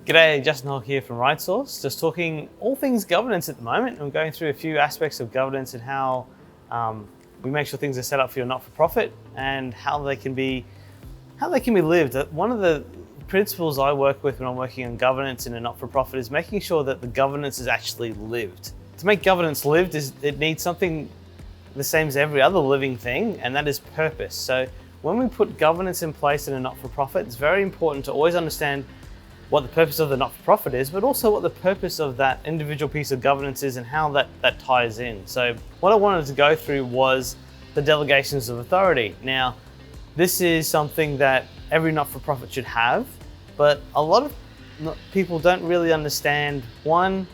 G'day, Justin Hogg here from RightSource, just talking all things governance at the moment. I'm going through a few aspects of governance and how we make sure things are set up for your not-for-profit and how they can be lived. One of the principles I work with when I'm working on governance in a not-for-profit is making sure that the governance is actually lived. To make governance lived, it needs something the same as every other living thing, and that is purpose. So when we put governance in place in a not-for-profit, it's very important to always understand what the purpose of the not-for-profit is, but also what the purpose of that individual piece of governance is and how that ties in. So what I wanted to go through was the delegations of authority. Now, this is something that every not-for-profit should have, but a lot of people don't really understand, one,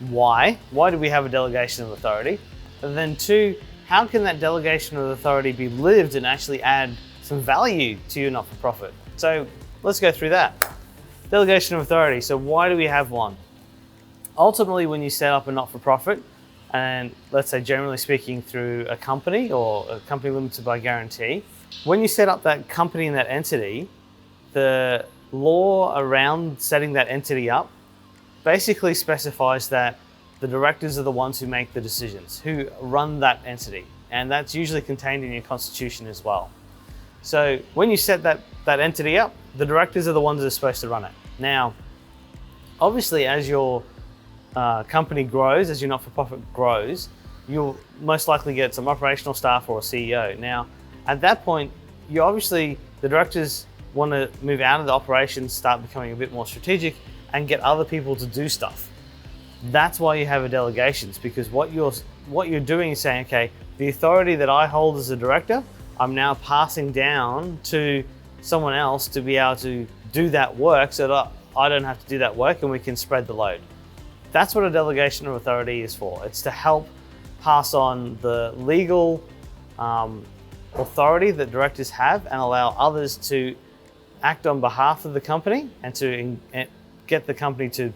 why do we have a delegation of authority? And then two, how can that delegation of authority be lived and actually add some value to your not-for-profit? So let's go through that. Delegation of authority. So why do we have one? Ultimately, when you set up a not-for-profit, and let's say generally speaking through a company or a company limited by guarantee, when you set up that company and that entity, the law around setting that entity up basically specifies that the directors are the ones who make the decisions, who run that entity. And that's usually contained in your constitution as well. So when you set that entity up, the directors are the ones that are supposed to run it. Now, obviously, as your company grows, as your not-for-profit grows, you'll most likely get some operational staff or a CEO. Now, at that point, the directors want to move out of the operations, start becoming a bit more strategic, and get other people to do stuff. That's why you have a delegations, because what you're doing is saying, okay, the authority that I hold as a director, I'm now passing down to someone else to be able to do that work so that I don't have to do that work and we can spread the load. That's what a delegation of authority is for. It's to help pass on the legal authority that directors have and allow others to act on behalf of the company and to get the company to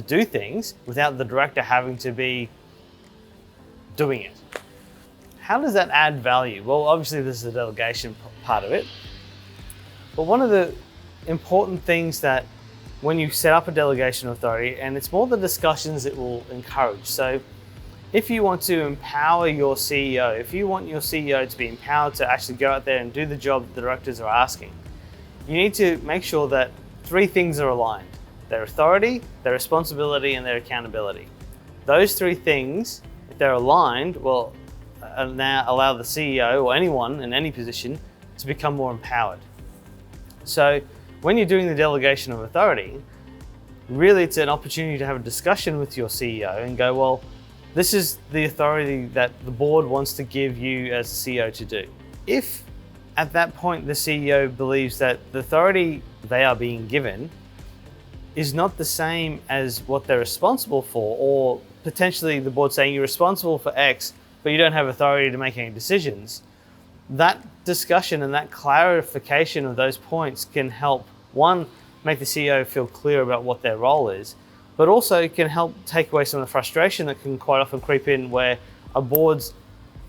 do things without the director having to be doing it. How does that add value? Well, obviously this is the delegation part of it. But one of the important things that when you set up a delegation of authority, and it's more the discussions it will encourage. So if you want to empower your CEO, if you want your CEO to be empowered to actually go out there and do the job that the directors are asking, you need to make sure that three things are aligned: their authority, their responsibility, and their accountability. Those three things, if they're aligned, will now allow the CEO or anyone in any position to become more empowered. So when you're doing the delegation of authority, really it's an opportunity to have a discussion with your CEO and go, well, this is the authority that the board wants to give you as a CEO to do. If at that point the CEO believes that the authority they are being given is not the same as what they're responsible for, or potentially the board saying you're responsible for X, but you don't have authority to make any decisions, that discussion and that clarification of those points can help, one, make the CEO feel clear about what their role is, but also it can help take away some of the frustration that can quite often creep in where a board's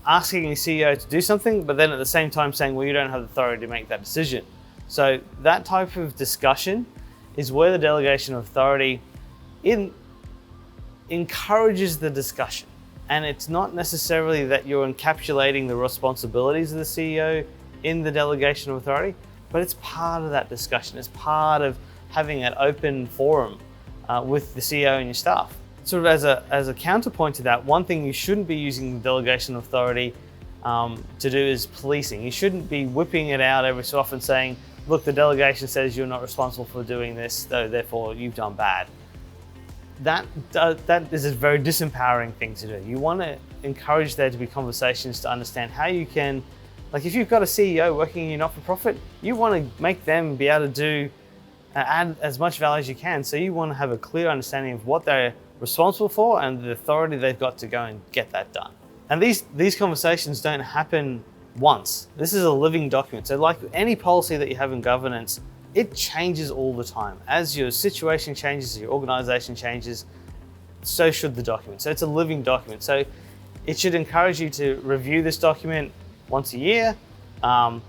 asking a CEO to do something, but then at the same time saying, well, you don't have the authority to make that decision. So that type of discussion is where the delegation of authority encourages the discussion. And it's not necessarily that you're encapsulating the responsibilities of the CEO in the delegation of authority, but it's part of that discussion. It's part of having an open forum with the CEO and your staff. Sort of as a counterpoint to that, one thing you shouldn't be using the delegation of authority to do is policing. You shouldn't be whipping it out every so often saying, look, the delegation says you're not responsible for doing this, so therefore you've done bad. That is a very disempowering thing to do. You want to encourage there to be conversations to understand how you can, like if you've got a CEO working in your not-for-profit, you want to make them be able to add as much value as you can. So you want to have a clear understanding of what they're responsible for and the authority they've got to go and get that done. And these conversations don't happen once. This is a living document. So like any policy that you have in governance, it changes all the time. As your situation changes, your organization changes, so should the document. So it's a living document. So it should encourage you to review this document once a year. And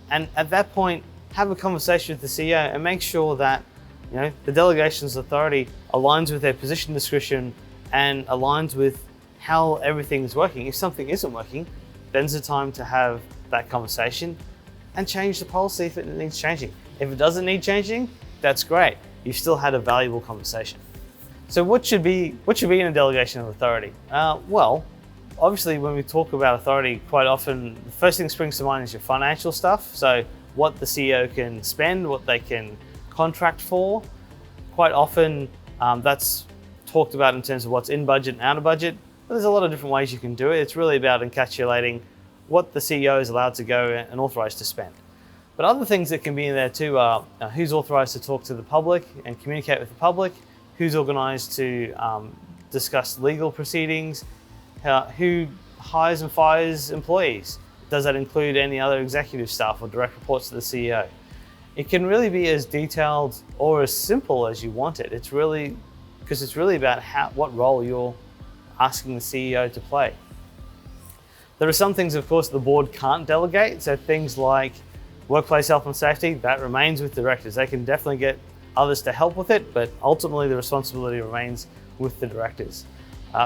at that point, have a conversation with the CEO and make sure that The delegation's authority aligns with their position description and aligns with how everything is working. If something isn't working, then's the time to have that conversation and change the policy if it needs changing. If it doesn't need changing, that's great. You've still had a valuable conversation. So what should be in a delegation of authority? Well, obviously when we talk about authority, quite often the first thing that springs to mind is your financial stuff. So what the CEO can spend, what they can contract for. Quite often that's talked about in terms of what's in budget and out of budget, but there's a lot of different ways you can do it. It's really about encapsulating what the CEO is allowed to go and authorized to spend. But other things that can be in there too are who's authorized to talk to the public and communicate with the public, who's organized to discuss legal proceedings, who hires and fires employees. Does that include any other executive staff or direct reports to the CEO? It can really be as detailed or as simple as you want it. It's really about what role you're asking the CEO to play. There are some things, of course, the board can't delegate. So things like workplace health and safety, that remains with directors. They can definitely get others to help with it, but ultimately the responsibility remains with the directors.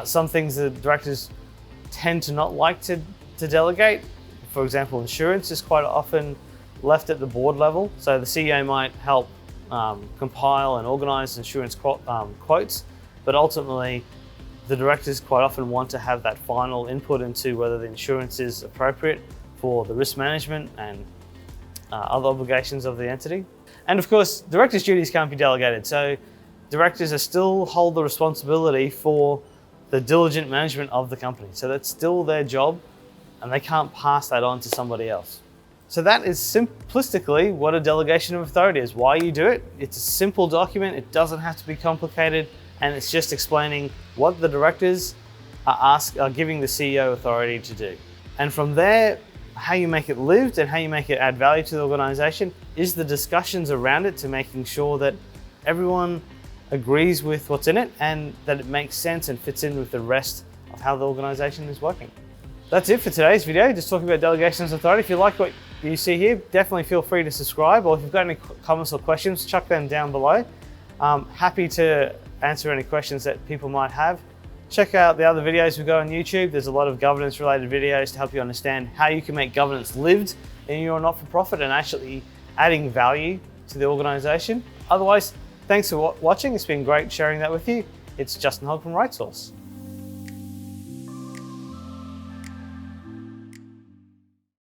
Some things the directors tend to not like to delegate. For example, insurance is quite often left at the board level. So the CEO might help compile and organize insurance quotes, but ultimately the directors quite often want to have that final input into whether the insurance is appropriate for the risk management and other obligations of the entity. And of course, directors' duties can't be delegated. So directors still hold the responsibility for the diligent management of the company. So that's still their job and they can't pass that on to somebody else. So that is simplistically what a delegation of authority is, why you do it. It's a simple document, it doesn't have to be complicated, and it's just explaining what the directors are giving the CEO authority to do. And from there, how you make it lived and how you make it add value to the organization is the discussions around it to making sure that everyone agrees with what's in it and that it makes sense and fits in with the rest of how the organization is working. That's it for today's video, just talking about delegations of authority. If you like what you see here, definitely feel free to subscribe, or if you've got any comments or questions, chuck them down below. Happy to answer any questions that people might have. Check out the other videos we've got on YouTube. There's a lot of governance related videos to help you understand how you can make governance lived in your not-for-profit and actually adding value to the organization. Otherwise, thanks for watching. It's been great sharing that with you. It's Justin Hogg from RightSource.